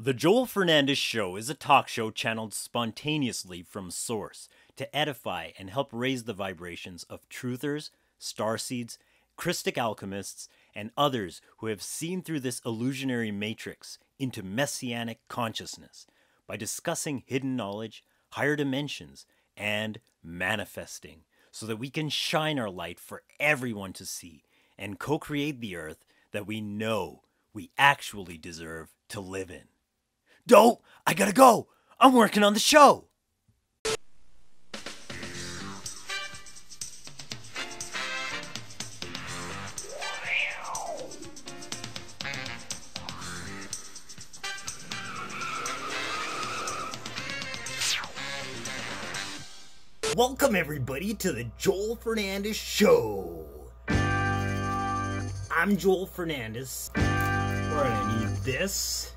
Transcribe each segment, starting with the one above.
The Joel Fernandez Show is a talk show channeled spontaneously from source to edify and help raise the vibrations of truthers, starseeds, Christic alchemists, and others who have seen through this illusionary matrix into messianic consciousness by discussing hidden knowledge, higher dimensions, and manifesting so that we can shine our light for everyone to see and co-create the earth that we know we actually deserve to live in. Don't! I gotta go! I'm working on the show! Welcome everybody to the Joel Fernandez Show! I'm Joel Fernandez. We're gonna need this.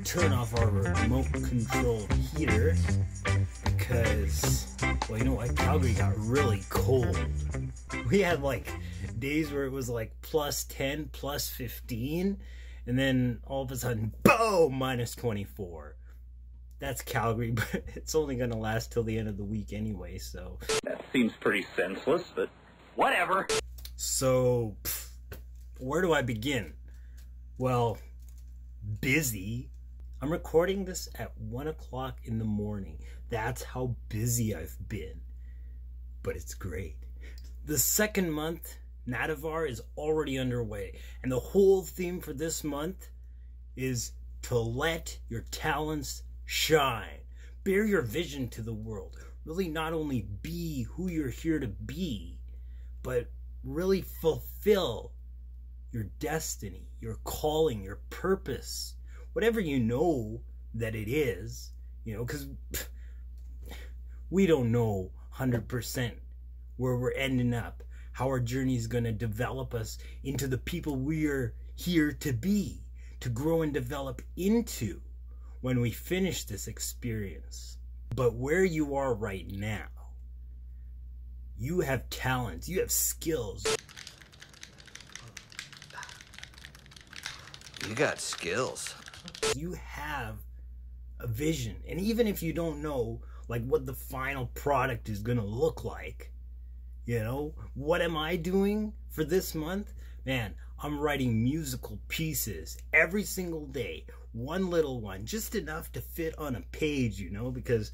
Turn off our remote control heater because, well, you know what, Calgary got really cold. We had like days where it was like plus 10, plus 15, and then all of a sudden, boom, minus 24. That's Calgary, but it's only gonna last till the end of the week anyway, so. That seems pretty senseless, but whatever. So, where do I begin? Well, busy. I'm recording this at 1 o'clock in the morning. That's how busy I've been. But it's great. The second month, Nadavar, is already underway. And the whole theme for this month is to let your talents shine. Bear your vision to the world. Really not only be who you're here to be, but really fulfill your destiny, your calling, your purpose. Whatever you know that it is, you know, because we don't know 100% where we're ending up, how our journey is going to develop us into the people we are here to be, to grow and develop into when we finish this experience. But where you are right now, you have talents, you have skills. You got skills. You have a vision, and even if you don't know like what the final product is gonna look like, you know, what am I doing for this month? Man, I'm writing musical pieces every single day, one little one, just enough to fit on a page, you know, because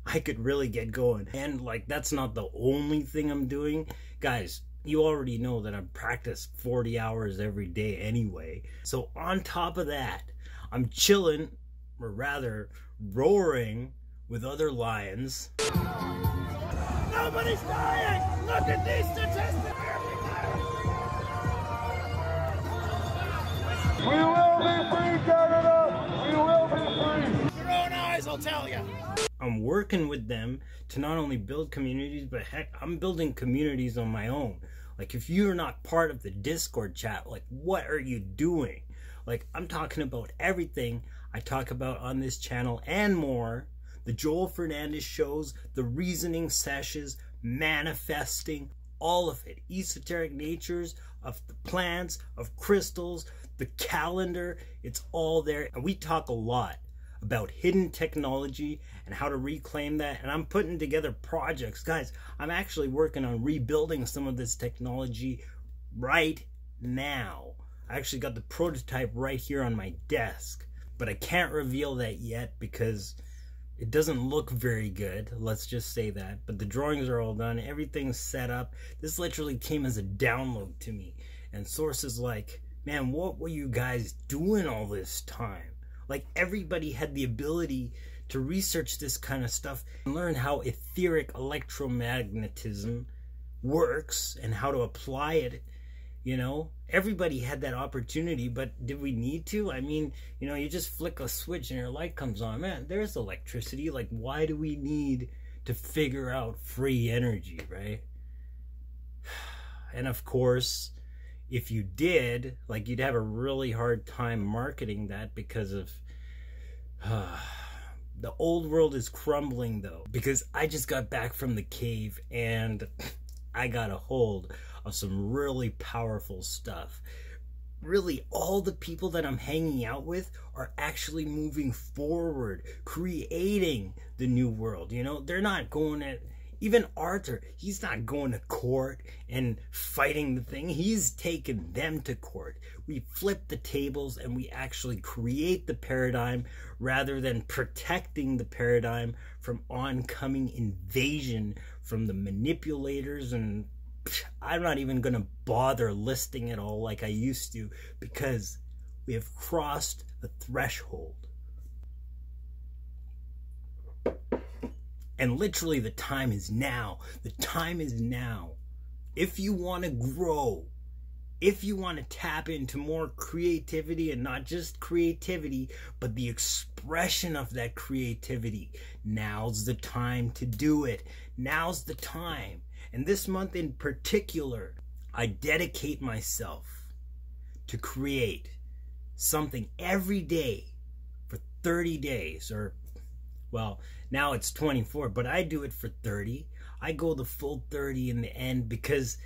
I could really get going. And like, that's not the only thing I'm doing, guys. You already know that I practice 40 hours every day anyway. So on top of that, I'm chilling, or rather roaring, with other lions. Nobody's dying! Look at these statistics! We will be free, Canada! We will be free! Your own eyes will tell you! I'm working with them to not only build communities, but heck, I'm building communities on my own. Like, if you're not part of the Discord chat, like, what are you doing? Like, I'm talking about everything I talk about on this channel and more. The Joel Fernandez shows, the reasoning sessions, manifesting, all of it. Esoteric natures of the plants, of crystals, the calendar, it's all there. And we talk a lot about hidden technology and how to reclaim that. And I'm putting together projects. Guys, I'm actually working on rebuilding some of this technology right now. I actually got the prototype right here on my desk, but I can't reveal that yet because it doesn't look very good. Let's just say that. But the drawings are all done. Everything's set up. This literally came as a download to me. And sources like, man, what were you guys doing all this time? Like, everybody had the ability to research this kind of stuff and learn how etheric electromagnetism works and how to apply it, you know? Everybody had that opportunity, but did we need to? I mean, you know, you just flick a switch and your light comes on. Man, there's electricity. Like, why do we need to figure out free energy, right? And of course, if you did, like, you'd have a really hard time marketing that because of the old world is crumbling, though, because I just got back from the cave and I got a hold of some really powerful stuff. really all the people that I'm hanging out with are actually moving forward, creating the new world. You know, they're not going at, even Arthur, he's not going to court and fighting the thing. He's taken them to court. We flip the tables and we actually create the paradigm rather than protecting the paradigm from oncoming invasion from the manipulators. And I'm not even going to bother listing it all like I used to, because we have crossed a threshold. And literally the time is now. The time is now. If you want to grow, if you want to tap into more creativity, and not just creativity, but the expression of that creativity, now's the time to do it. Now's the time. And this month in particular, I dedicate myself to create something every day for 30 days, or, well, now it's 24, but I do it for 30. I go the full 30 in the end, because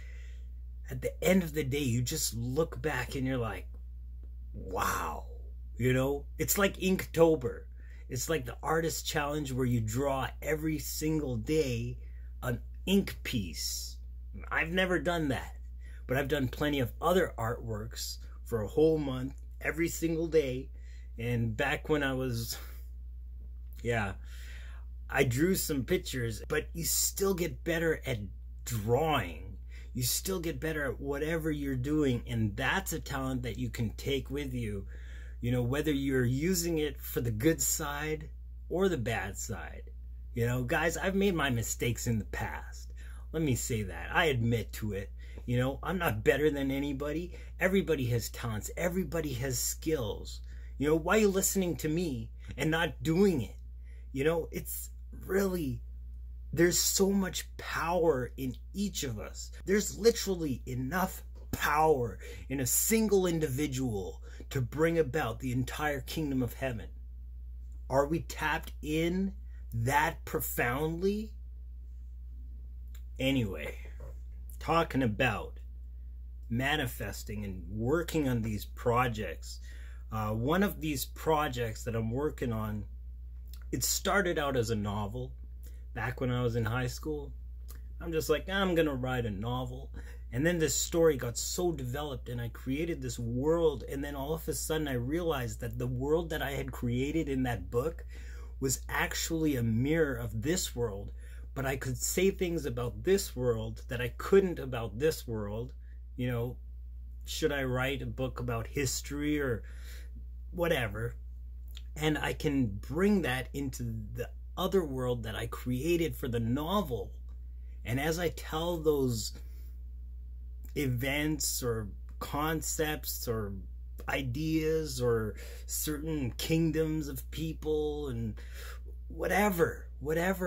at the end of the day, you just look back and you're like, wow, you know? It's like Inktober. It's like the artist challenge where you draw every single day an ink piece. I've never done that, but I've done plenty of other artworks for a whole month, every single day. And back when I was, yeah, I drew some pictures, but you still get better at drawing. You still get better at whatever you're doing, and that's a talent that you can take with you, you know, whether you're using it for the good side or the bad side. You know, guys, I've made my mistakes in the past. Let me say that. I admit to it. You know, I'm not better than anybody. Everybody has talents. Everybody has skills. You know, why are you listening to me and not doing it? You know, it's really, there's so much power in each of us. There's literally enough power in a single individual to bring about the entire kingdom of heaven. Are we tapped in that profoundly? Anyway, talking about manifesting and working on these projects. One of these projects that I'm working on, it started out as a novel back when I was in high school. I'm just like, I'm gonna write a novel. And then this story got so developed and I created this world, and then all of a sudden I realized that the world that I had created in that book was actually a mirror of this world, but I could say things about this world that I couldn't about this world. You know, should I write a book about history or whatever? And I can bring that into the other world that I created for the novel. And as I tell those events or concepts or ideas or certain kingdoms of people and whatever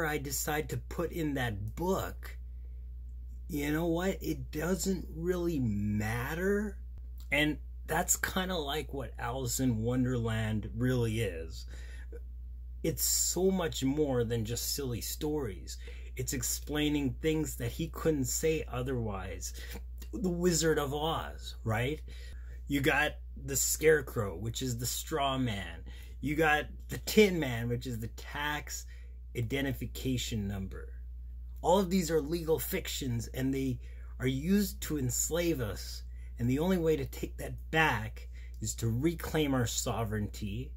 I decide to put in that book, you know what? It doesn't really matter. And that's kind of like what Alice in Wonderland really is. It's so much more than just silly stories. It's explaining things that he couldn't say otherwise. The Wizard of Oz, right? You got the Scarecrow, which is the straw man. You got the Tin Man, which is the tax identification number. All of these are legal fictions, and they are used to enslave us. And the only way to take that back is to reclaim our sovereignty,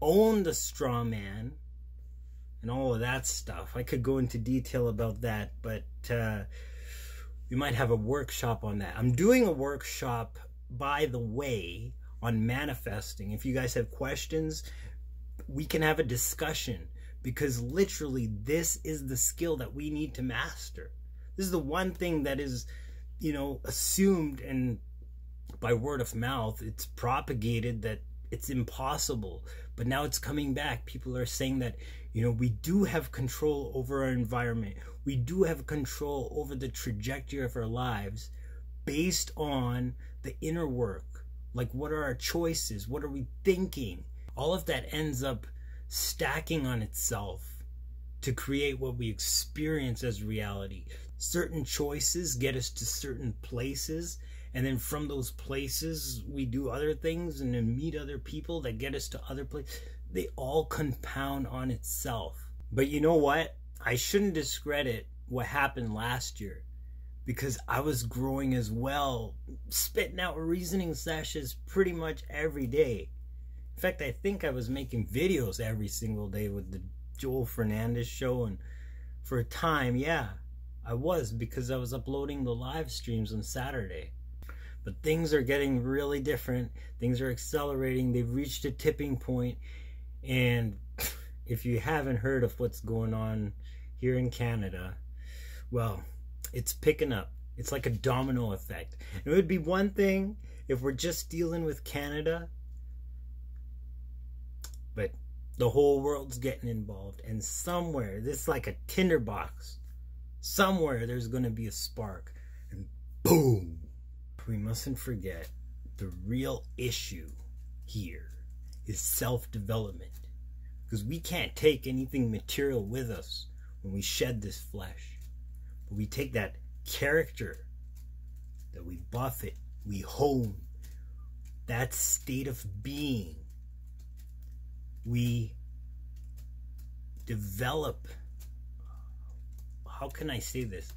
own the straw man, and all of that stuff. I could go into detail about that, but we might have a workshop on that. I'm doing a workshop, by the way, on manifesting. If you guys have questions, we can have a discussion, because literally this is the skill that we need to master. This is the one thing that is, you know, assumed, and by word of mouth it's propagated that it's impossible. But now it's coming back. People are saying that, you know, we do have control over our environment. We do have control over the trajectory of our lives based on the inner work. Like, what are our choices? What are we thinking? All of that ends up stacking on itself to create what we experience as reality. Certain choices get us to certain places, And then from those places, we do other things and then meet other people that get us to other places. They all compound on itself. But you know what? I shouldn't discredit what happened last year, because I was growing as well, spitting out reasoning sessions pretty much every day. In fact, I think I was making videos every single day with the Joel Fernandez show, and for a time, yeah, I was, because I was uploading the live streams on Saturday. But things are getting really different. Things are accelerating. They've reached a tipping point. And if you haven't heard of what's going on here in Canada, well, it's picking up. It's like a domino effect. It would be one thing if we're just dealing with Canada, but the whole world's getting involved. And somewhere, this is like a tinderbox. Somewhere there's going to be a spark. And boom! We mustn't forget the real issue here is self-development. Because we can't take anything material with us when we shed this flesh. But we take that character, that we buff it, we hone, that state of being. We develop, how can I say this?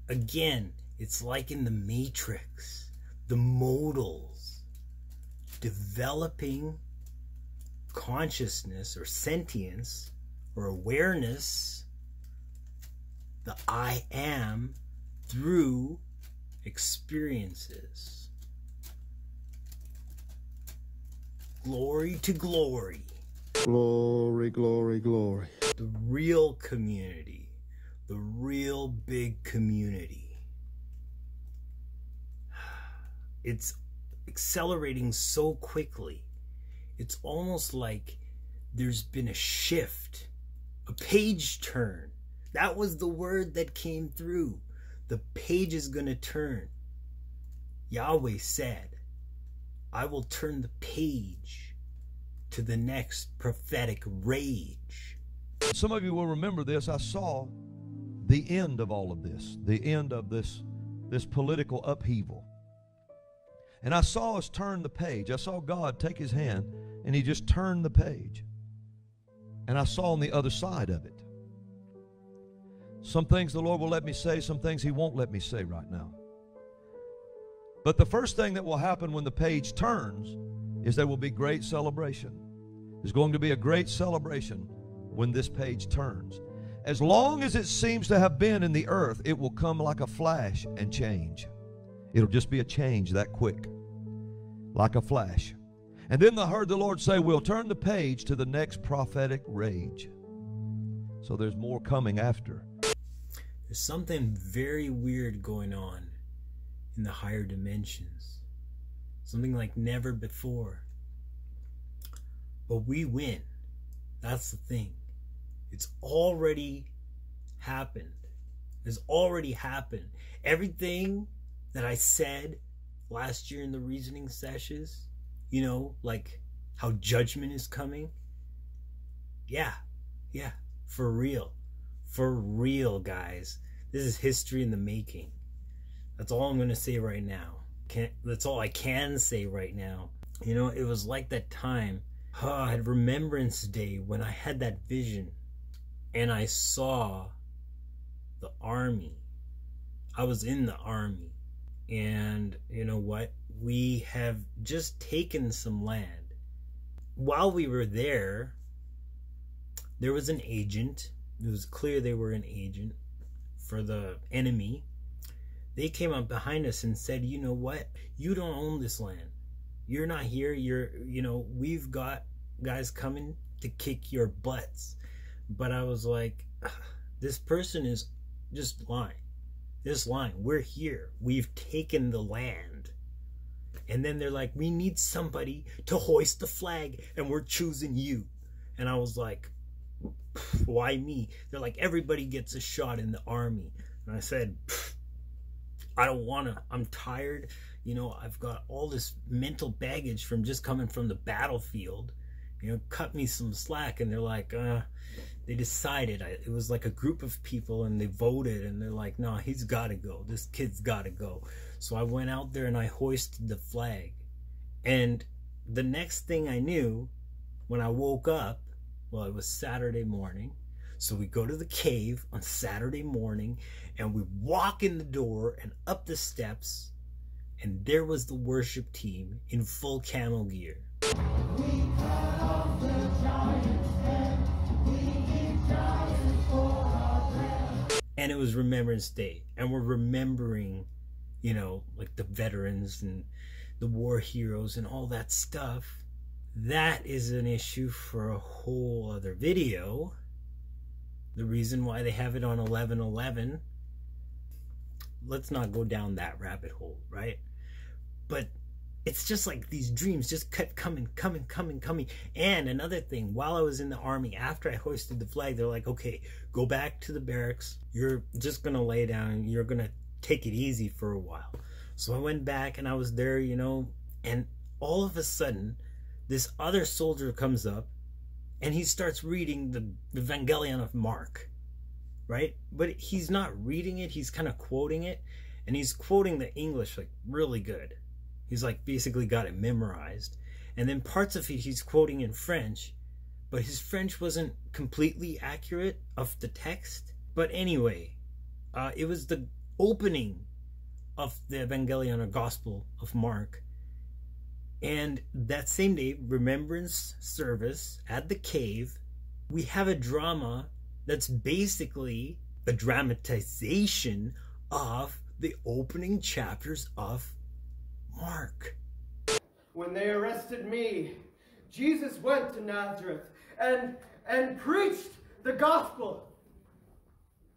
Again, it's like in the Matrix, the modals, developing consciousness or sentience or awareness, the I am, through experiences. Glory to glory. Glory, glory, glory. The real community, the real big community. It's accelerating so quickly. It's almost like there's been a shift, a page turn. That was the word that came through. The page is going to turn. Yahweh said, I will turn the page to the next prophetic rage. Some of you will remember this. I saw the end of all of this, the end of this political upheaval. And I saw us turn the page. I saw God take his hand and he just turned the page. And I saw on the other side of it. Some things the Lord will let me say, some things he won't let me say right now. But the first thing that will happen when the page turns is there will be great celebration. There's going to be a great celebration when this page turns. As long as it seems to have been in the earth, it will come like a flash and change. It'll just be a change that quick, like a flash. And then I heard the Lord say, we'll turn the page to the next prophetic rage. So there's more coming after. There's something very weird going on in the higher dimensions. Something like never before. But we win. That's the thing. It's already happened. It's already happened. Everything that I said last year in the reasoning sessions, you know, like how judgment is coming. Yeah, for real. For real, guys. This is history in the making. That's all I'm going to say right now. That's all I can say right now. You know, it was like that time, I had Remembrance Day when I had that vision and I saw the army. I was in the army. And you know what? We have just taken some land. While we were there was an agent. It was clear they were an agent for the enemy. They came up behind us and said, you know what? You don't own this land. You're not here. We've got guys coming to kick your butts. But I was like, this person is just lying. This line, we're here. We've taken the land. And then they're like, we need somebody to hoist the flag and we're choosing you. And I was like, why me? They're like, everybody gets a shot in the army. And I said, I don't want to. I'm tired. You know, I've got all this mental baggage from just coming from the battlefield. You know, cut me some slack. And they're like, they decided, it was like a group of people, and they voted, and they're like, no, he's got to go. This kid's got to go. So I went out there and I hoisted the flag. And the next thing I knew, when I woke up, well, it was Saturday morning. So we go to the cave on Saturday morning, and we walk in the door and up the steps, and there was the worship team in full camel gear. And it was Remembrance Day, and we're remembering, you know, like the veterans and the war heroes and all that stuff. That is an issue for a whole other video. The reason why they have it on 11/11. Let's not go down that rabbit hole, right? But it's just like these dreams just kept coming. And another thing, while I was in the army, after I hoisted the flag, they're like, okay, go back to the barracks. You're just going to lay down. You're going to take it easy for a while. So I went back and I was there, you know, and all of a sudden, this other soldier comes up and he starts reading the Evangelion of Mark, right? But he's not reading it. He's kind of quoting it, and he's quoting the English like really good. He's like basically got it memorized. And then parts of it he's quoting in French, but his French wasn't completely accurate of the text. But anyway, it was the opening of the Evangelion or Gospel of Mark. And that same day, remembrance service at the cave, we have a drama that's basically a dramatization of the opening chapters of Mark. When they arrested me, Jesus went to Nazareth and preached the gospel.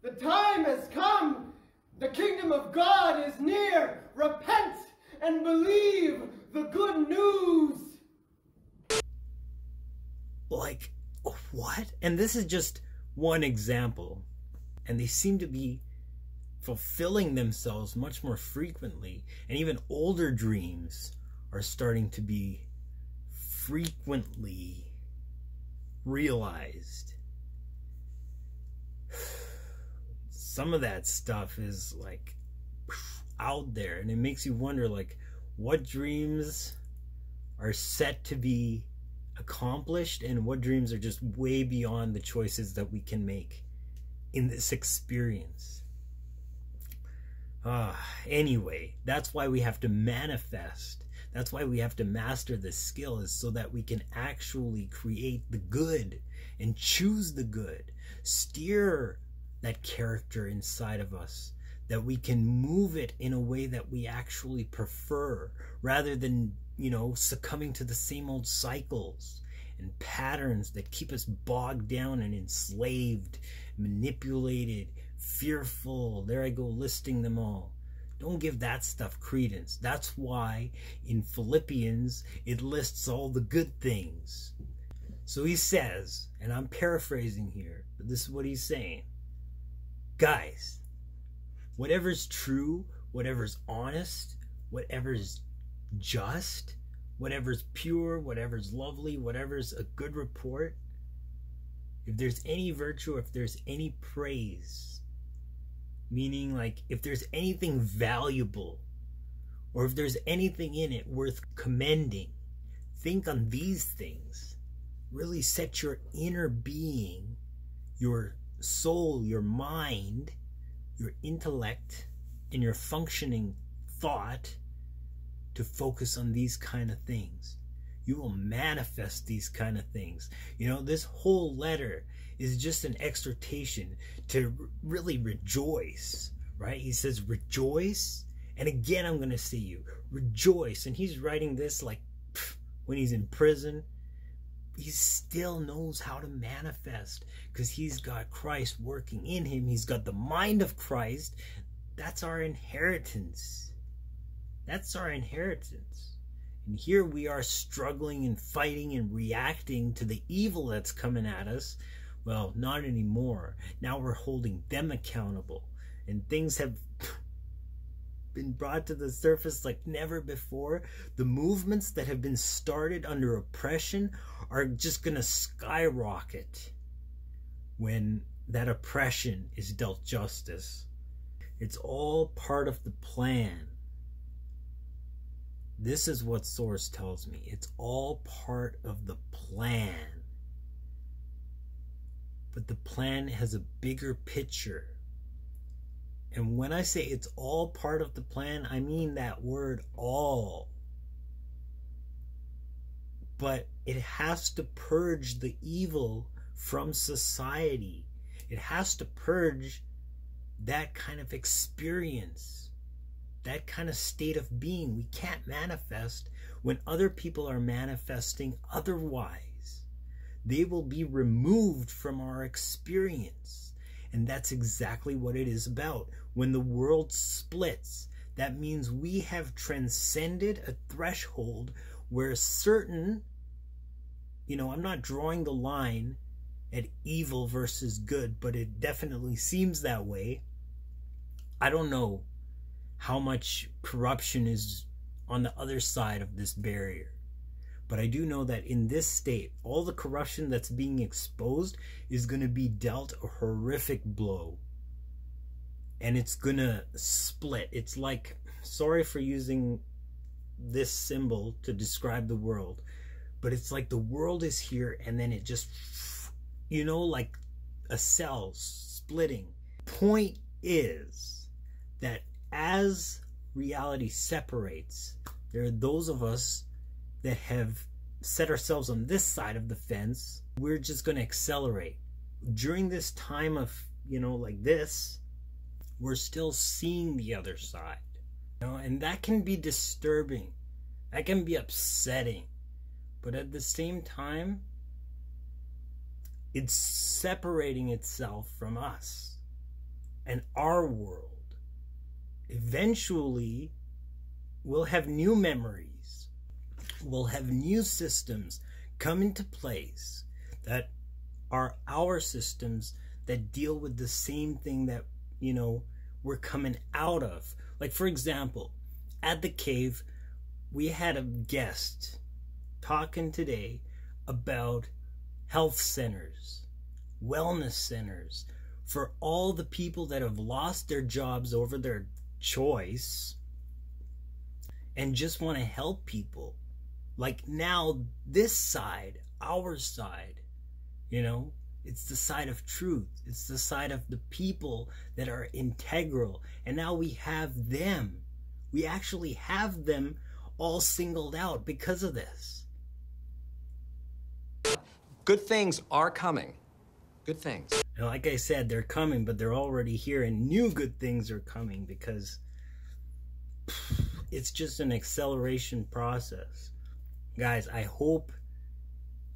The time has come. The kingdom of God is near. Repent and believe the good news. Like, what? And this is just one example. And they seem to be fulfilling themselves much more frequently. And even older dreams are starting to be frequently realized. Some of that stuff is like out there, and it makes you wonder, like, what dreams are set to be accomplished and what dreams are just way beyond the choices that we can make in this experience. Anyway, that's why we have to manifest. That's why we have to master this skill, is so that we can actually create the good and choose the good. Steer that character inside of us, that we can move it in a way that we actually prefer, rather than, you know, succumbing to the same old cycles and patterns that keep us bogged down and enslaved, manipulated, fearful. There I go listing them all. Don't give that stuff credence. That's why in Philippians it lists all the good things. So he says, and I'm paraphrasing here, but this is what he's saying. Guys, whatever's true, whatever's honest, whatever's just, whatever's pure, whatever's lovely, whatever's a good report, if there's any virtue, if there's any praise, meaning like if there's anything valuable, or if there's anything in it worth commending, think on these things. Really set your inner being, your soul, your mind, your intellect, and your functioning thought to focus on these kind of things. You will manifest these kind of things. You know, this whole letter is just an exhortation to really rejoice, right? He says, rejoice. And again, I'm going to say you, rejoice. And he's writing this like when he's in prison. He still knows how to manifest because he's got Christ working in him. He's got the mind of Christ. That's our inheritance. That's our inheritance. And here we are struggling and fighting and reacting to the evil that's coming at us. Well, not anymore. Now we're holding them accountable. And things have been brought to the surface like never before. The movements that have been started under oppression are just going to skyrocket. when that oppression is dealt justice. It's all part of the plan. This is what Source tells me. It's all part of the plan. But the plan has a bigger picture. And when I say it's all part of the plan, I mean that word all. But it has to purge the evil from society. It has to purge that kind of experience, that kind of state of being. We can't manifest when other people are manifesting otherwise. They will be removed from our experience. And that's exactly what it is about. When the world splits, that means we have transcended a threshold where certain, I'm not drawing the line at evil versus good, but it definitely seems that way. I don't know how much corruption is on the other side of this barrier, but I do know that in this state, all the corruption that's being exposed is going to be dealt a horrific blow, and it's going to split. It's like, sorry for using this symbol to describe the world, but it's like the world is here and then it just, like a cell splitting. Point is that as reality separates, there are those of us that have set ourselves on this side of the fence. We're just going to accelerate. During this time of, like this, we're still seeing the other side. And that can be disturbing. That can be upsetting. But at the same time, it's separating itself from us and our world. Eventually, we'll have new memories. We'll have new systems come into place that are our systems that deal with the same thing that, we're coming out of. Like, for example, at the cave, we had a guest talking today about health centers, wellness centers, for all the people that have lost their jobs over their choice and just want to help people. Like now, this side, our side, it's the side of truth. It's the side of the people that are integral. And now we have them. We actually have them all singled out because of this. Good things are coming. Good things. And like I said, they're coming, but they're already here, and new good things are coming because it's just an acceleration process. Guys, I hope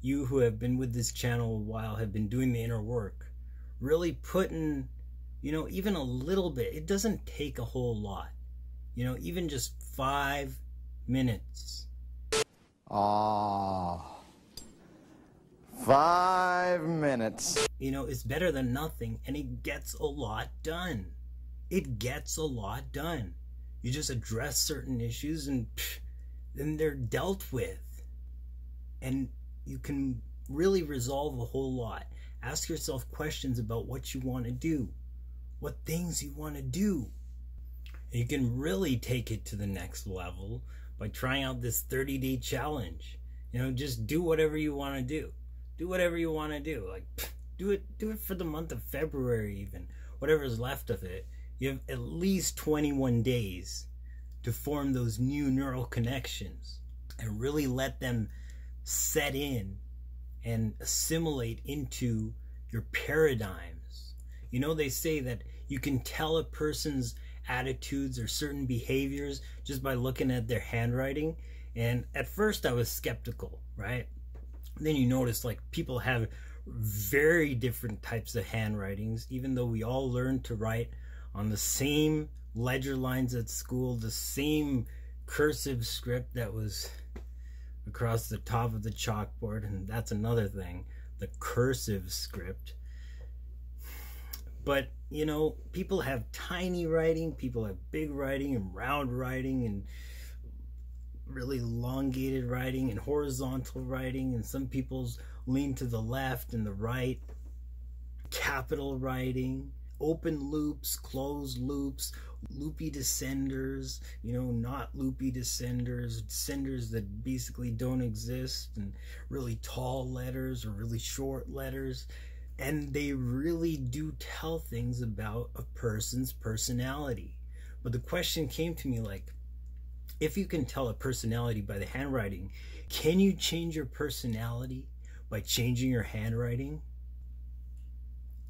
you who have been with this channel a while have been doing the inner work, really putting, even a little bit. It doesn't take a whole lot, even just 5 minutes. 5 minutes. It's better than nothing, and it gets a lot done. It gets a lot done. You just address certain issues and then they're dealt with. And you can really resolve a whole lot. Ask yourself questions about what you want to do, what things you want to do. And you can really take it to the next level by trying out this 30-day challenge. Just do whatever you want to do. Do whatever you want to do. Like, do it for the month of February even. Whatever's left of it. You have at least 21 days to form those new neural connections and really let them set in and assimilate into your paradigms. They say that you can tell a person's attitudes or certain behaviors just by looking at their handwriting. And at first I was skeptical, right? And then you notice like people have very different types of handwritings, even though we all learned to write on the same ledger lines at school, the same cursive script that was across the top of the chalkboard. And that's another thing, the cursive script. But people have tiny writing, people have big writing and round writing and really elongated writing and horizontal writing, and some people's lean to the left and the right. capital writing, open loops, closed loops, loopy descenders, not loopy descenders, descenders that basically don't exist, and really tall letters or really short letters. And they really do tell things about a person's personality. But the question came to me like, if you can tell a personality by the handwriting, can you change your personality by changing your handwriting?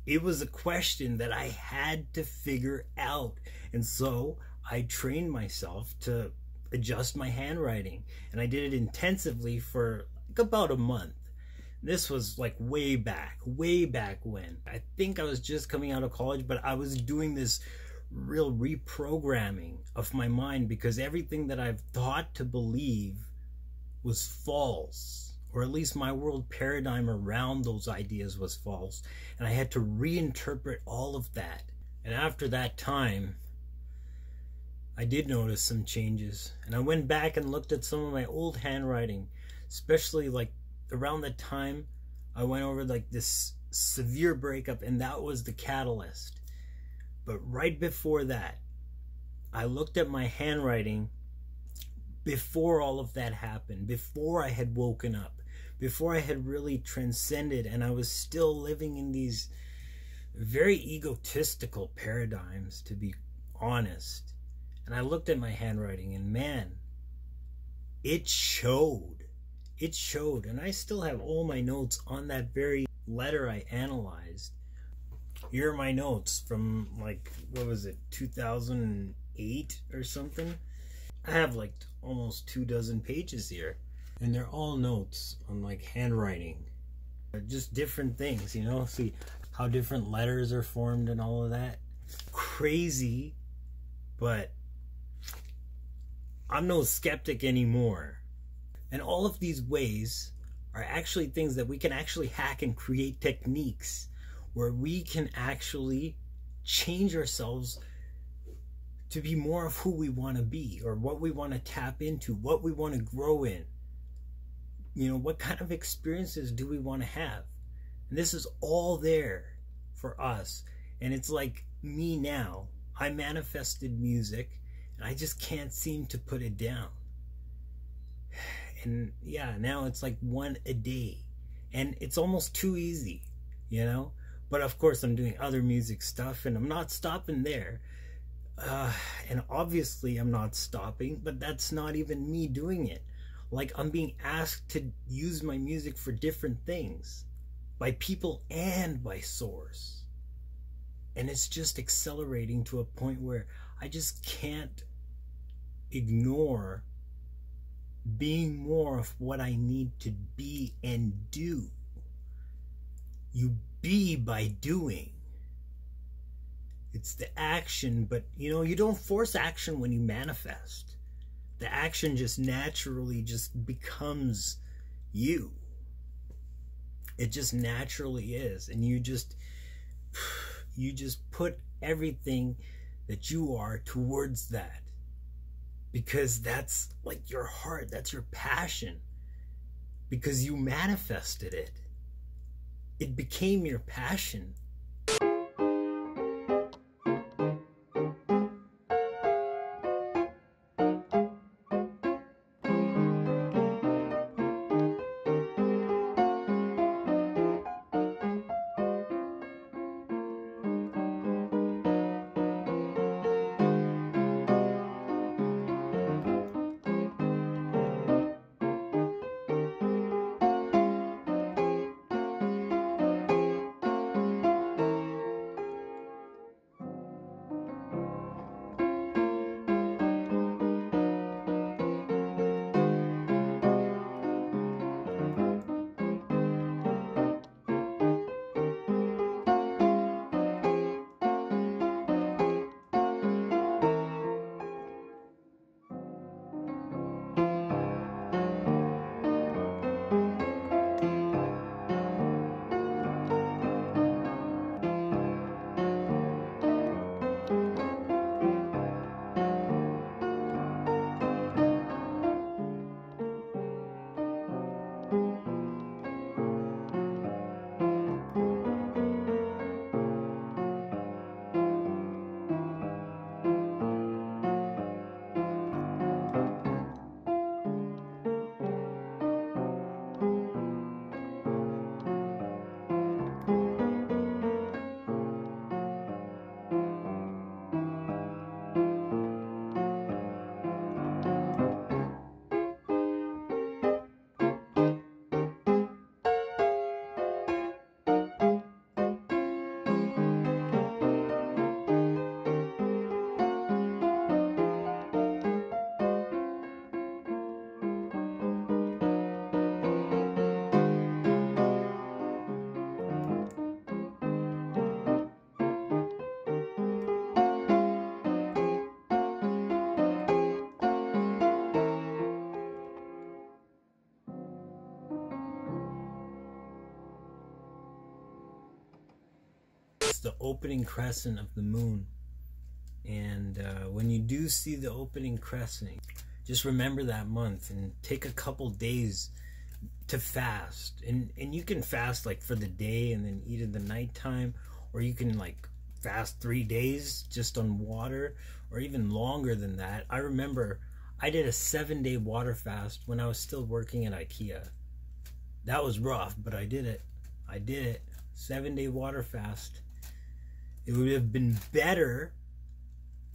It was a question that I had to figure out. And so I trained myself to adjust my handwriting. And I did it intensively for like about a month. This was like way back when. I think I was just coming out of college, but I was doing this real reprogramming of my mind because everything that I've thought to believe was false, or at least my world paradigm around those ideas was false, and I had to reinterpret all of that. And after that time, I did notice some changes, and I went back and looked at some of my old handwriting, especially like around the time I went over like this severe breakup, and that was the catalyst. But right before that, I looked at my handwriting before all of that happened, before I had woken up, before I had really transcended, and I was still living in these very egotistical paradigms, to be honest. And I looked at my handwriting, and man, it showed. It showed. And I still have all my notes on that very letter I analyzed. Here are my notes from, like, what was it, 2008 or something? I have like almost 24 pages here, and they're all notes on like handwriting, just different things, see how different letters are formed and all of that. Crazy, but I'm no skeptic anymore. And all of these ways are actually things that we can actually hack and create techniques where we can actually change ourselves to be more of who we want to be, or what we want to tap into, what we want to grow in. What kind of experiences do we want to have? And this is all there for us. And it's like me now. I manifested music, and I just can't seem to put it down. And yeah, now it's like one a day. And it's almost too easy, But of course, I'm doing other music stuff, and I'm not stopping there. And obviously I'm not stopping, but that's not even me doing it. Like, I'm being asked to use my music for different things by people and by source. And it's just accelerating to a point where I just can't ignore being more of what I need to be and do. You be by doing. It's the action, but you don't force action when you manifest. The action just naturally just becomes you. It just naturally is. And you just put everything that you are towards that. Because that's like your heart, that's your passion. Because you manifested it. It became your passion. the opening crescent of the moon. And when you do see the opening crescent, just remember that month and take a couple days to fast. And you can fast like for the day and then eat in the nighttime, or you can like fast 3 days just on water, or even longer than that. I remember I did a 7-day water fast when I was still working at IKEA. That was rough, but I did it. 7-day water fast. It would have been better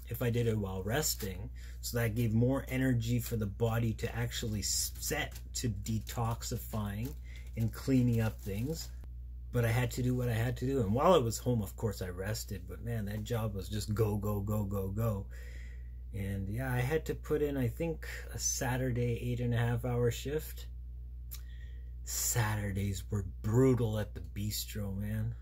if I did it while resting, so that gave more energy for the body to actually set to detoxifying and cleaning up things. But I had to do what I had to do. And while I was home, of course, I rested. But man, that job was just go, go, go, go, go. And yeah, I had to put in, I think, a Saturday 8.5-hour shift. Saturdays were brutal at the bistro, man.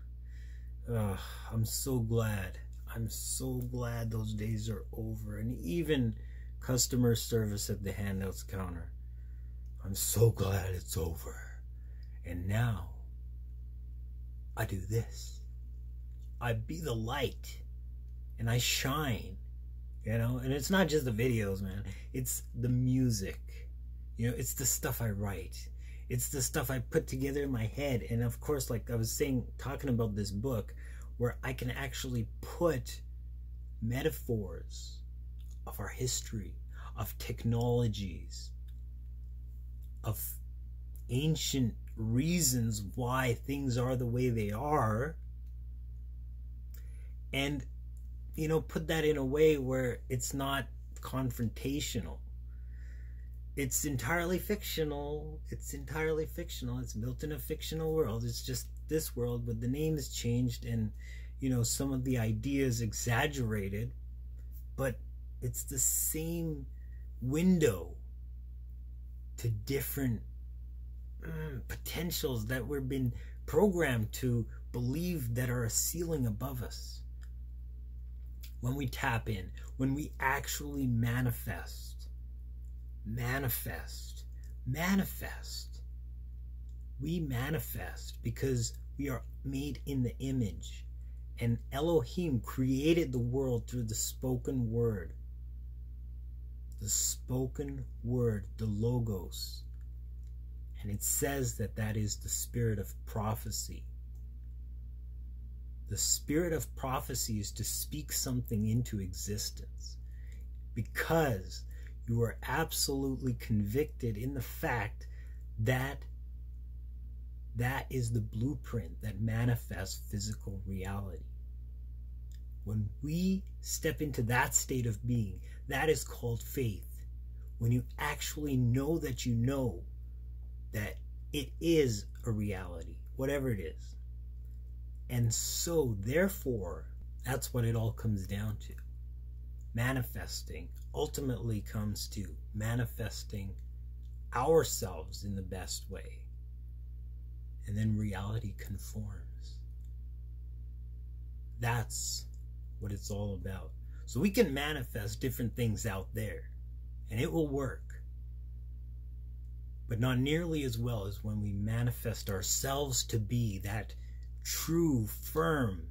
I'm so glad. I'm so glad those days are over. And even customer service at the handouts counter. I'm so glad it's over. And now I do this. I be the light and I shine, you know. And it's not just the videos, man. It's the music, you know. It's the stuff I write. It's the stuff I put together in my head. And of course, like I was saying, talking about this book, where I can actually put metaphors of our history, of technologies, of ancient reasons why things are the way they are, and, you know, put that in a way where it's not confrontational. It's entirely fictional. It's entirely fictional. It's built in a fictional world. It's just this world, but the name is changed and, you know, some of the ideas exaggerated, but it's the same window to different potentials that we've been programmed to believe that are a ceiling above us. When we tap in, when we actually manifest, we manifest because we are made in the image, and Elohim created the world through the spoken word. The spoken word, the logos. And it says that that is the spirit of prophecy. The spirit of prophecy is to speak something into existence because you are absolutely convicted in the fact that that is the blueprint that manifests physical reality. When we step into that state of being, that is called faith. When you actually know that you know that it is a reality, whatever it is. And so, therefore, that's what it all comes down to. Manifesting ultimately comes to manifesting ourselves in the best way. And then reality conforms. That's what it's all about. So we can manifest different things out there, and it will work. But not nearly as well as when we manifest ourselves to be that true, firm,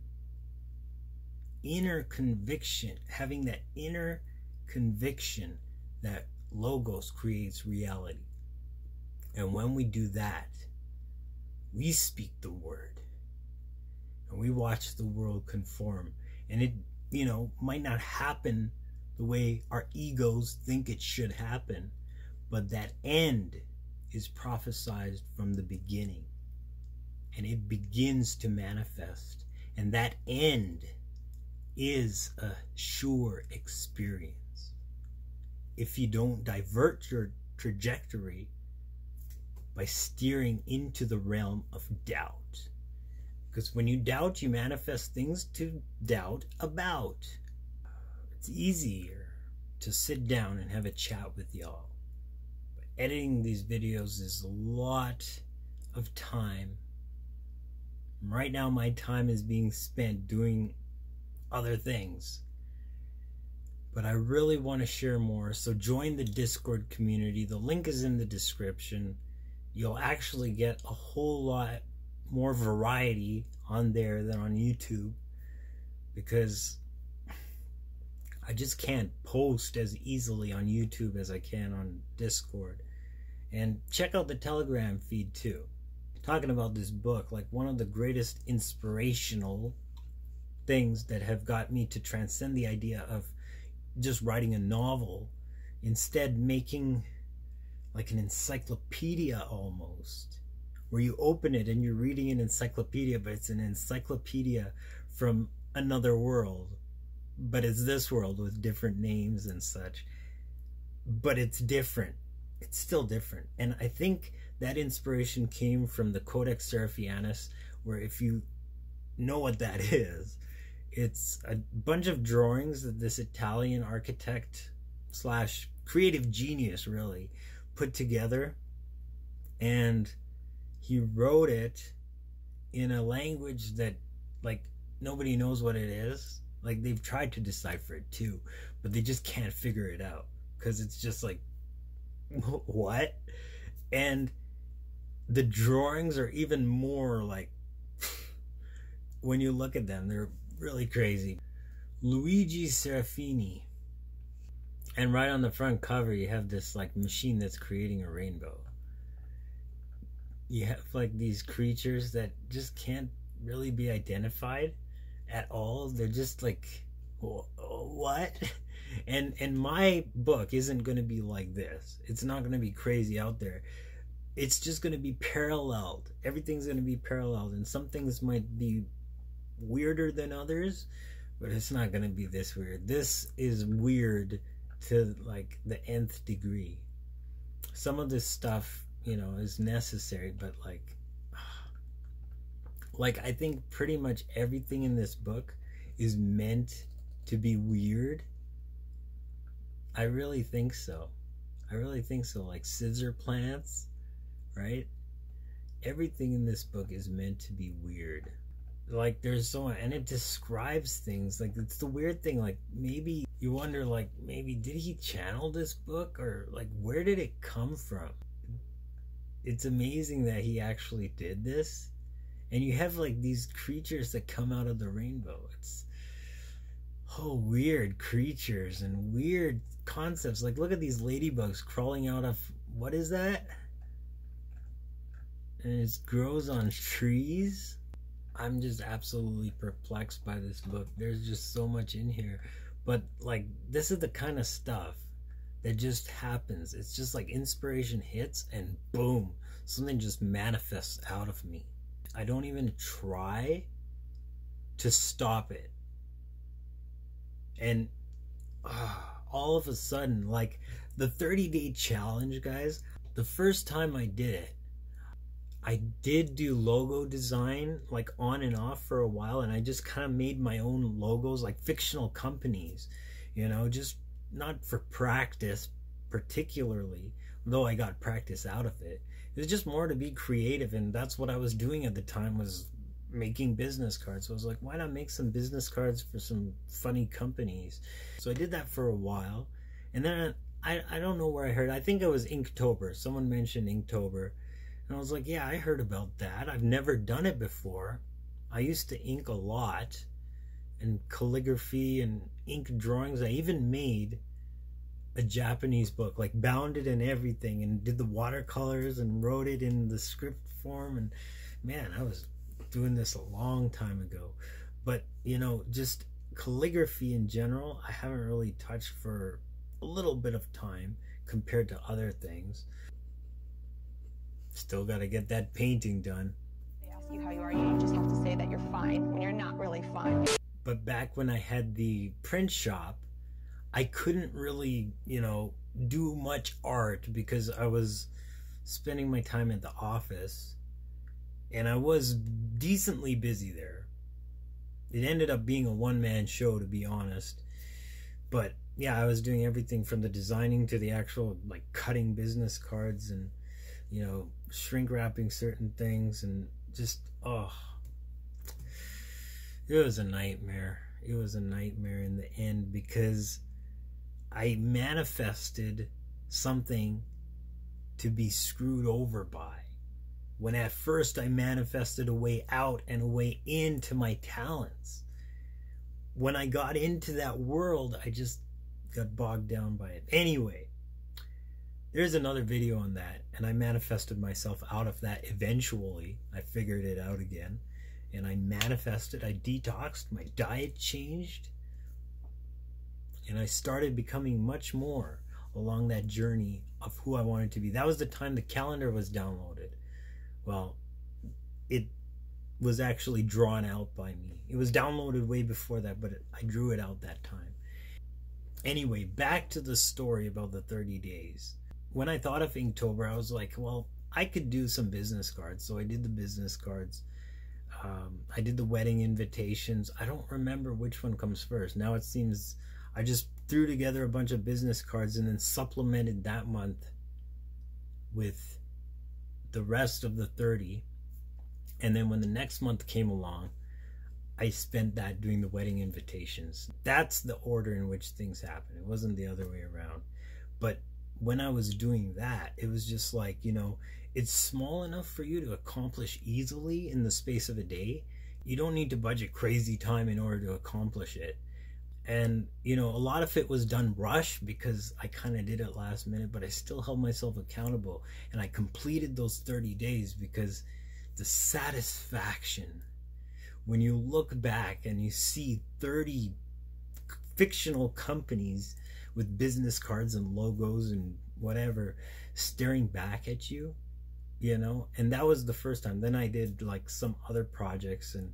inner conviction, having that inner conviction that Logos creates reality. And when we do that, we speak the word and we watch the world conform. And it, you know, might not happen the way our egos think it should happen, but that end is prophesied from the beginning. And it begins to manifest. And that end is a sure experience. If you don't divert your trajectory by steering into the realm of doubt. Because when you doubt, you manifest things to doubt about. It's easier to sit down and have a chat with y'all. But editing these videos is a lot of time. Right now my time is being spent doing other things. But I really want to share more, so join the Discord community. The link is in the description. You'll actually get a whole lot more variety on there than on YouTube. because I just can't post as easily on YouTube as I can on Discord. And check out the Telegram feed too. Talking about this book, like one of the greatest inspirational things that have got me to transcend the idea of just writing a novel, instead making like an encyclopedia almost, where you open it and you're reading an encyclopedia, but it's an encyclopedia from another world, but it's this world with different names and such, but it's different. It's still different. And I think that inspiration came from the Codex Serafianus, where if you know what that is, it's a bunch of drawings that this Italian architect slash creative genius really put together, and he wrote it in a language that like nobody knows what it is. Like they've tried to decipher it too, but they just can't figure it out because it's just like, what? And the drawings are even more like, when you look at them, they're really crazy. Luigi Serafini. And right on the front cover, you have this like machine that's creating a rainbow. You have like these creatures that just can't really be identified at all. They're just like, what? And my book isn't going to be like this. It's not going to be crazy out there. It's just going to be paralleled. Everything's going to be paralleled, and some things might be weirder than others, but it's not going to be this weird. This is weird to like the nth degree. Some of this stuff, you know, is necessary, but like I think pretty much everything in this book is meant to be weird. I really think so. I really think so. Like scissor plants, right? Everything in this book is meant to be weird. Like there's so much, and it describes things. Like it's the weird thing. Like maybe you wonder, like maybe did he channel this book, or like where did it come from? It's amazing that he actually did this. And you have like these creatures that come out of the rainbow. It's weird creatures and weird concepts. Like look at these ladybugs crawling out of, what is that? And it grows on trees. I'm just absolutely perplexed by this book. There's just so much in here. But like this is the kind of stuff that just happens. It's just like inspiration hits and boom, something just manifests out of me. I don't even try to stop it. And all of a sudden, like the 30-day challenge, guys, the first time I did it, I did do logo design like on and off for a while, and I just kind of made my own logos, like fictional companies, you know, just not for practice particularly, though I got practice out of it. It was just more to be creative, and that's what I was doing at the time, was making business cards. So I was like, why not make some business cards for some funny companies? So I did that for a while, and then I don't know where I heard, I think it was Inktober. Someone mentioned Inktober, and I was like, yeah, I heard about that. I've never done it before. I used to ink a lot, and calligraphy and ink drawings. I even made a Japanese book, like bound it and everything, and did the watercolors and wrote it in the script form. And man, I was doing this a long time ago. But you know, just calligraphy in general, I haven't really touched for a little bit of time compared to other things. Still got to get that painting done. They ask you how you are, you just have to say that you're fine when you're not really fine. But back when I had the print shop, I couldn't really, you know, do much art because I was spending my time at the office, and I was decently busy there. It ended up being a one-man show, to be honest. But yeah, I was doing everything from the designing to the actual like cutting business cards, and you know, shrink wrapping certain things, and just it was a nightmare. It was a nightmare in the end, because I manifested something to be screwed over by, when at first I manifested a way out and a way into my talents. when I got into that world, I just got bogged down by it. Anyway, there's another video on that, and I manifested myself out of that eventually. I figured it out again, and I manifested, I detoxed, my diet changed, and I started becoming much more along that journey of who I wanted to be. That was the time the calendar was downloaded. Well, it was actually drawn out by me. It was downloaded way before that, but I drew it out that time. Anyway, back to the story about the 30 days. When I thought of Inktober, I was like, well, I could do some business cards. So I did the business cards. I did the wedding invitations. I don't remember which one comes first. Now it seems I just threw together a bunch of business cards and then supplemented that month with the rest of the 30. And then when the next month came along, I spent that doing the wedding invitations. That's the order in which things happen. It wasn't the other way around. But when I was doing that, it was just like, you know, it's small enough for you to accomplish easily in the space of a day. You don't need to budget crazy time in order to accomplish it. And, you know, a lot of it was done rush because I kind of did it last minute, but I still held myself accountable. And I completed those 30 days because the satisfaction when you look back and you see 30 fictional companies with business cards and logos and whatever staring back at you, you know. And that was the first time. Then I did like some other projects, and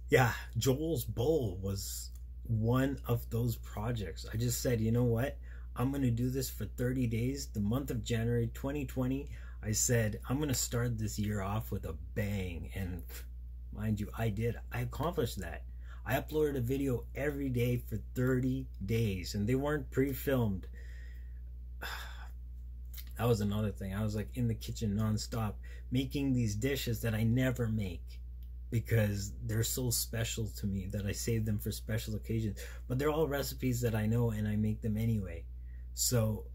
yeah, Joel's Bowl was one of those projects. I just said, you know what, I'm going to do this for 30 days. The month of January 2020, I said, I'm going to start this year off with a bang. And mind you, I did. I accomplished that. I uploaded a video every day for 30 days, and they weren't pre-filmed. That was another thing. I was like in the kitchen nonstop making these dishes that I never make because they're so special to me that I save them for special occasions. But they're all recipes that I know, and I make them anyway. So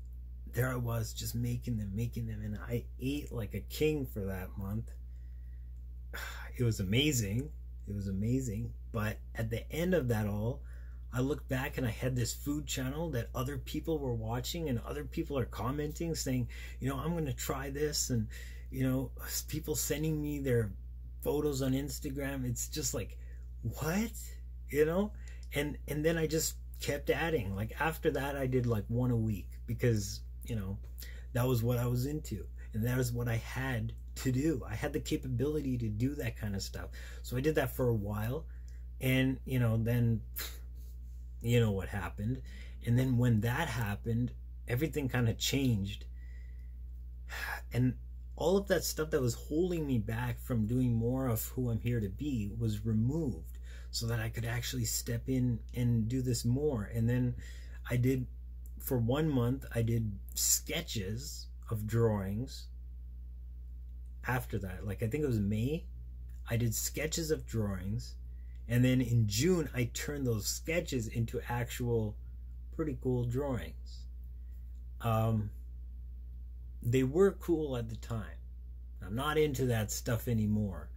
there I was just making them, and I ate like a king for that month. It was amazing. It was amazing. But at the end of that all, I looked back and I had this food channel that other people were watching, and other people are commenting saying, you know, I'm going to try this. And, you know, people sending me their photos on Instagram. It's just like, what? You know? And then I just kept adding. Like after that, I did like one a week because, you know, that was what I was into. And that was what I had to do. I had the capability to do that kind of stuff. So I did that for a while. And, you know, then, you know what happened. And then when that happened, everything kind of changed. And all of that stuff that was holding me back from doing more of who I'm here to be was removed so that I could actually step in and do this more. And then I did, for 1 month, I did sketches of drawings. After that, like I think it was May, I did sketches of drawings. And then in June, I turned those sketches into actual pretty cool drawings. They were cool at the time. I'm not into that stuff anymore,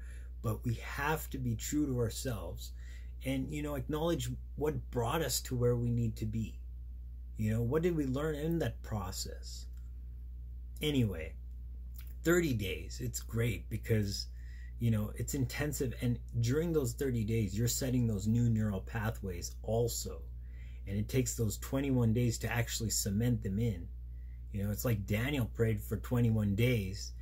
but we have to be true to ourselves and, you know, acknowledge what brought us to where we need to be. You know, what did we learn in that process? Anyway, 30 days, it's great because, you know, it's intensive, and during those 30 days you're setting those new neural pathways also, and it takes those 21 days to actually cement them in. You know, it's like Daniel prayed for 21 days,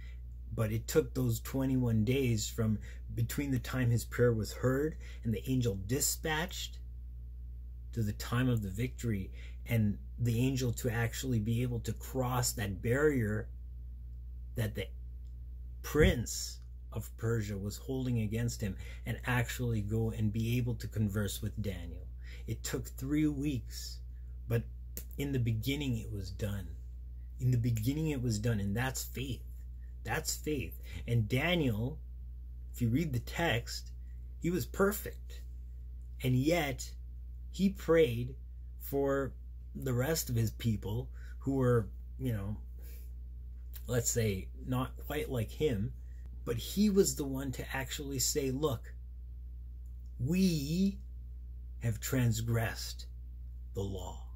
but it took those 21 days from between the time his prayer was heard and the angel dispatched to the time of the victory, and the angel to actually be able to cross that barrier that the prince of Persia was holding against him and actually go and be able to converse with Daniel. It took 3 weeks, but in the beginning it was done. In the beginning it was done, and that's faith. That's faith. And Daniel, if you read the text, he was perfect. And yet he prayed for the rest of his people who were, you know, let's say not quite like him. But he was the one to actually say, look, we have transgressed the law.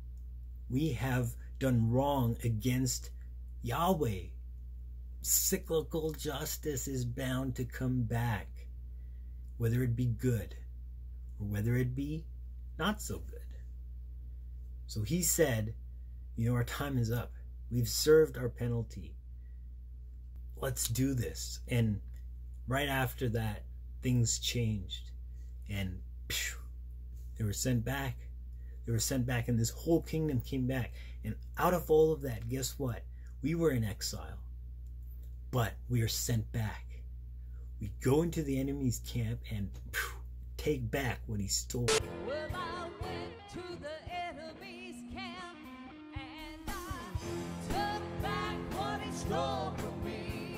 We have done wrong against Yahweh. Cyclical justice is bound to come back, whether it be good or whether it be not so good. So he said, you know, our time is up. We've served our penalty. Let's do this. And right after that, things changed. And they were sent back. They were sent back, and this whole kingdom came back. And out of all of that, guess what? We were in exile, but we are sent back. We go into the enemy's camp and take back what he stole. Well, I went to the enemy's camp and I took back what he stole from me.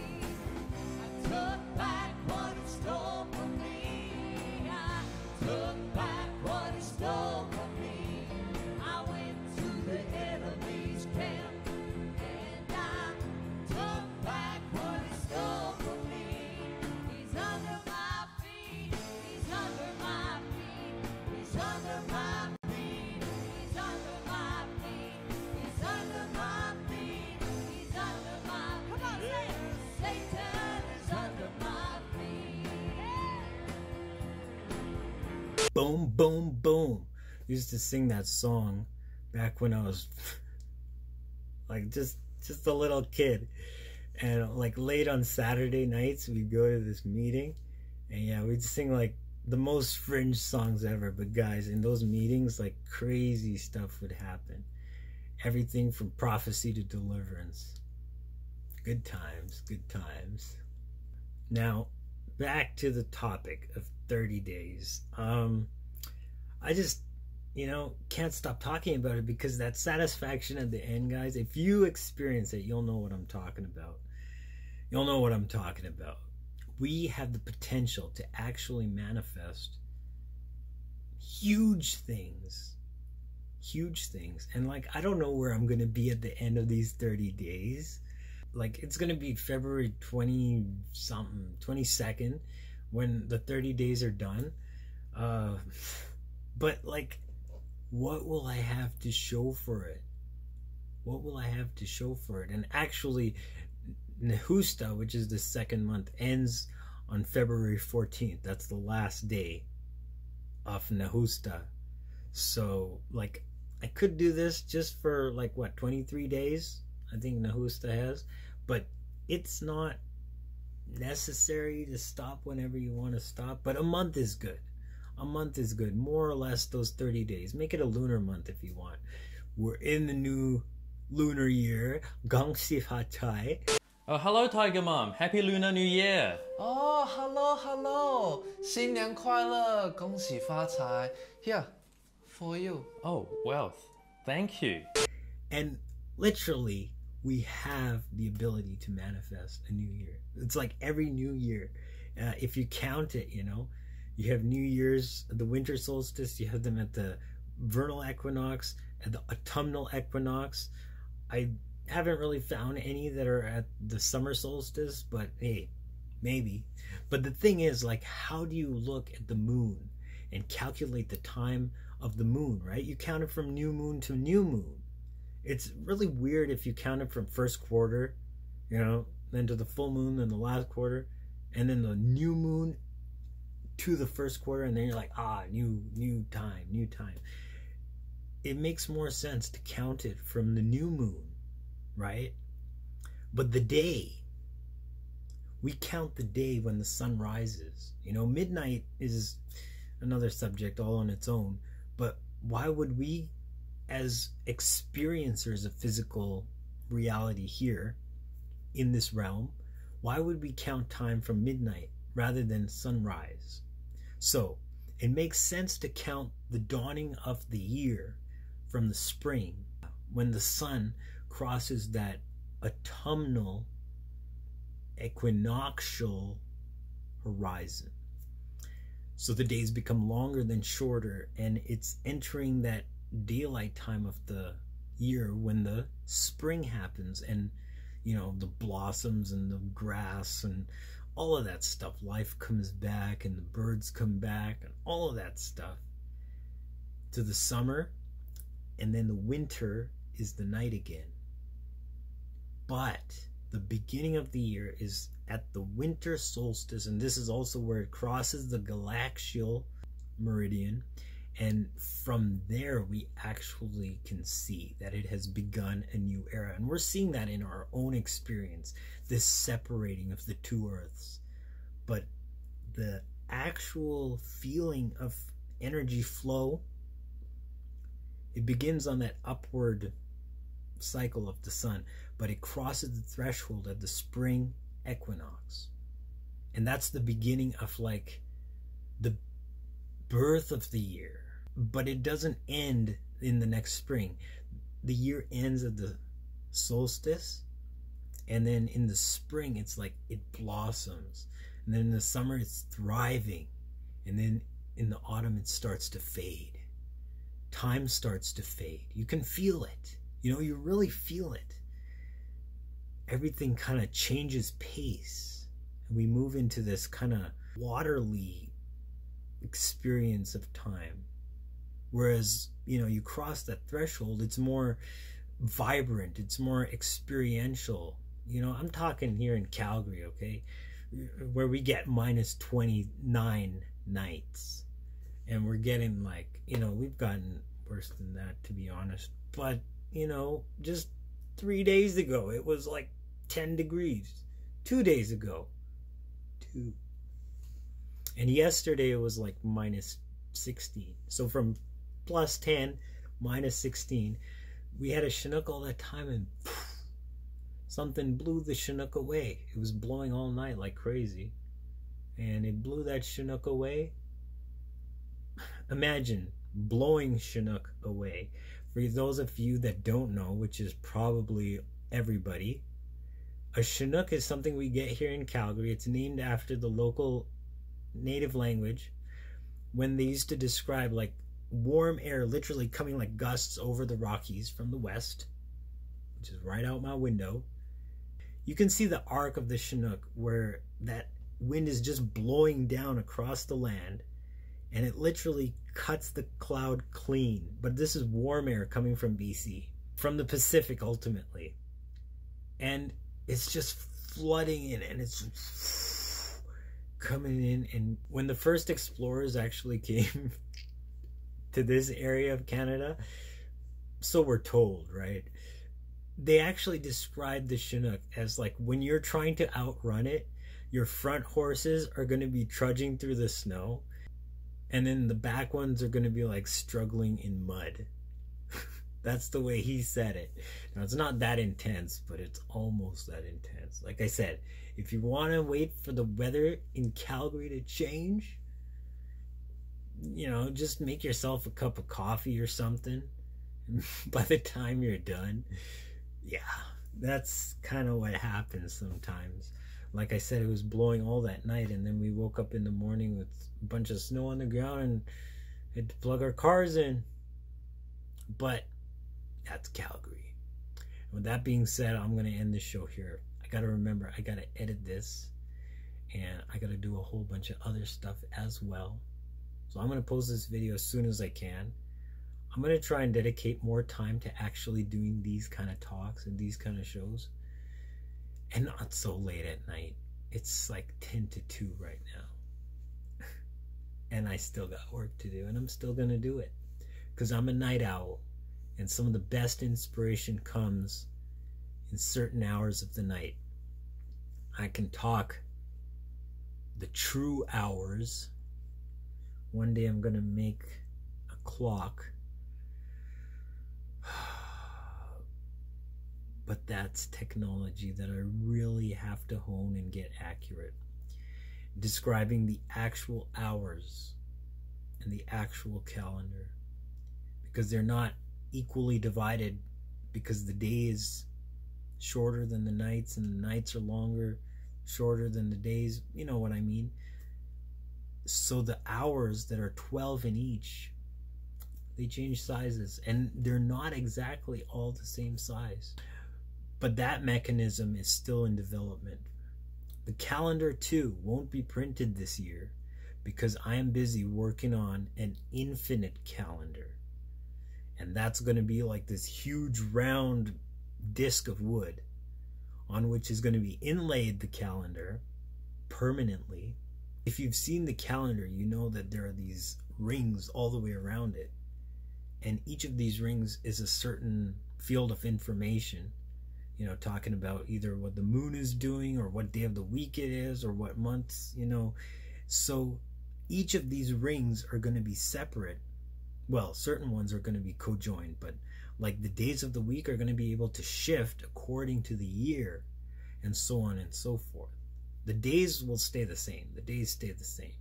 I took back what he stole from me. I took back what he stole from me. I went to the enemy's camp and I took back what he stole from me. He's under my feet. He's under my feet. He's under my feet. He's under my feet. He's under my feet. He's under my feet. Come on, say it. Satan is under my feet. Boom, boom, boom. I used to sing that song back when I was like just a little kid. And like late on Saturday nights, we'd go to this meeting. And yeah, we'd sing like the most fringe songs ever. But guys, in those meetings, like crazy stuff would happen. Everything from prophecy to deliverance. Good times, good times. Now, back to the topic of 30 days. I just, you know, can't stop talking about it because that satisfaction at the end, guys, if you experience it, you'll know what I'm talking about. You'll know what I'm talking about. We have the potential to actually manifest huge things. Huge things. And like, I don't know where I'm going to be at the end of these 30 days. Like, it's going to be February 22nd when the 30 days are done. But like, what will I have to show for it? What will I have to show for it? And actually, Nehusta, which is the second month, ends on February 14th. That's the last day of Nehusta. So, like, I could do this just for, like, what, 23 days? I think Nehusta has. But it's not necessary to stop whenever you want to stop. But a month is good. A month is good. More or less those 30 days. Make it a lunar month if you want. We're in the new lunar year. Gongxifatai. Oh, hello, Tiger Mom. Happy Lunar New Year. Oh, hello. 新年快乐，恭喜发财. Here, for you. Oh, wealth. Thank you. And literally, we have the ability to manifest a new year. It's like every new year. If you count it, you know, you have New Year's, the winter solstice, you have them at the vernal equinox, at the autumnal equinox. I haven't really found any that are at the summer solstice, but hey, maybe. But the thing is, like, how do you look at the moon and calculate the time of the moon, right? You count it from new moon to new moon. It's really weird if you count it from first quarter, you know, then to the full moon, then the last quarter, and then the new moon to the first quarter, and then you're like, new time. It makes more sense to count it from the new moon, right? But the day, we count the day when the sun rises. You know, midnight is another subject all on its own, but why would we, as experiencers of physical reality here in this realm, why would we count time from midnight rather than sunrise? So it makes sense to count the dawning of the year from the spring when the sun crosses that autumnal equinoctial horizon. So the days become longer than shorter, and it's entering that daylight time of the year when the spring happens, and you know, the blossoms and the grass and all of that stuff, life comes back and the birds come back and all of that stuff. to the summer, and then the winter is the night again. But the beginning of the year is at the winter solstice, and this is also where it crosses the galactical meridian, and from there we actually can see that it has begun a new era. And we're seeing that in our own experience, this separating of the two earths. But the actual feeling of energy flow, it begins on that upward cycle of the sun, but it crosses the threshold at the spring equinox. And that's the beginning of like the birth of the year. But it doesn't end in the next spring. The year ends at the solstice, and then in the spring it's like it blossoms, and then in the summer it's thriving, and then in the autumn it starts to fade. Time starts to fade. You can feel it. You know, you really feel it. Everything kind of changes pace, and we move into this kind of waterly experience of time. Whereas, you know, you cross that threshold, it's more vibrant, it's more experiential. You know, I'm talking here in Calgary, okay, where we get minus 29 nights, and we're getting like, you know, we've gotten worse than that, to be honest. But, you know, just 3 days ago it was like 10 degrees. 2 days ago, 2. And yesterday it was like minus 16. So from plus 10, minus 16, we had a Chinook all that time, and poof, something blew the Chinook away. It was blowing all night like crazy, and it blew that Chinook away. Imagine blowing Chinook away. For those of you that don't know, which is probably everybody, a Chinook is something we get here in Calgary. It's named after the local native language, when they used to describe like warm air literally coming like gusts over the Rockies from the west, which is right out my window. You can see the arc of the Chinook where that wind is just blowing down across the land, and it literally cuts the cloud clean. But this is warm air coming from BC, from the Pacific ultimately, and it's just flooding in, and it's coming in. And when the first explorers actually came to this area of Canada, so we're told, right, they actually described the Chinook as like when you're trying to outrun it, your front horses are going to be trudging through the snow, and then the back ones are going to be like struggling in mud. That's the way he said it. Now, it's not that intense, but it's almost that intense. Like I said, if you want to wait for the weather in Calgary to change, you know, just make yourself a cup of coffee or something. By the time you're done, yeah, that's kind of what happens sometimes. Like I said, it was blowing all that night, and then we woke up in the morning with a bunch of snow on the ground and had to plug our cars in. But that's Calgary. And with that being said, I'm going to end the show here. I got to remember, I got to edit this, and I got to do a whole bunch of other stuff as well. So I'm going to post this video as soon as I can. I'm going to try and dedicate more time to actually doing these kind of talks and these kind of shows, and not so late at night. It's like 10 to 2 right now. And I still got work to do, and I'm still going to do it because I'm a night owl, and some of the best inspiration comes in certain hours of the night. I can talk the true hours. One day I'm going to make a clock. But that's technology that I really have to hone and get accurate. Describing the actual hours and the actual calendar. Because they're not equally divided, because the day is shorter than the nights, and the nights are longer, shorter than the days. You know what I mean? So the hours that are 12 in each, they change sizes, and they're not exactly all the same size. But that mechanism is still in development. The calendar too won't be printed this year because I am busy working on an infinite calendar. And that's going to be like this huge round disc of wood on which is going to be inlaid the calendar permanently. If you've seen the calendar, you know that there are these rings all the way around it. And each of these rings is a certain field of information, you know, talking about either what the moon is doing or what day of the week it is or what months, you know. So each of these rings are going to be separate. Well, certain ones are going to be co-joined, but like the days of the week are going to be able to shift according to the year and so on and so forth. The days will stay the same. The days stay the same.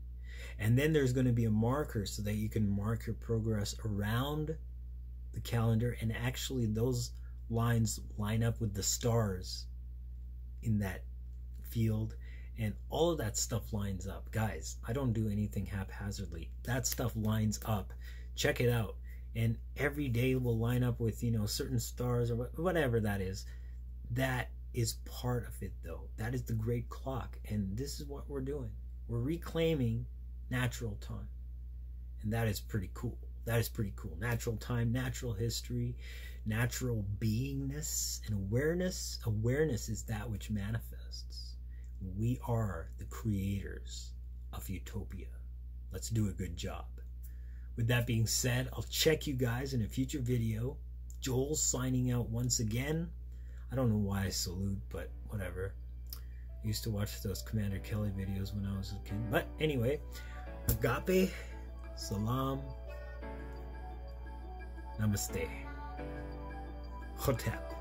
And then there's going to be a marker so that you can mark your progress around the calendar, and actually those lines line up with the stars in that field, and all of that stuff lines up. Guys, I don't do anything haphazardly. That stuff lines up. Check it out. And every day will line up with, you know, certain stars or whatever that is. That is part of it, though. That is the great clock. And this is what we're doing. We're reclaiming natural time. And that is pretty cool. That is pretty cool. Natural time, natural history, natural beingness, and awareness. Awareness is that which manifests. We are the creators of utopia. Let's do a good job. With that being said, I'll check you guys in a future video. Joel's signing out once again. I don't know why I salute, but whatever. I used to watch those Commander Kelly videos when I was a kid. But anyway, Agape, salaam, namaste, hotel.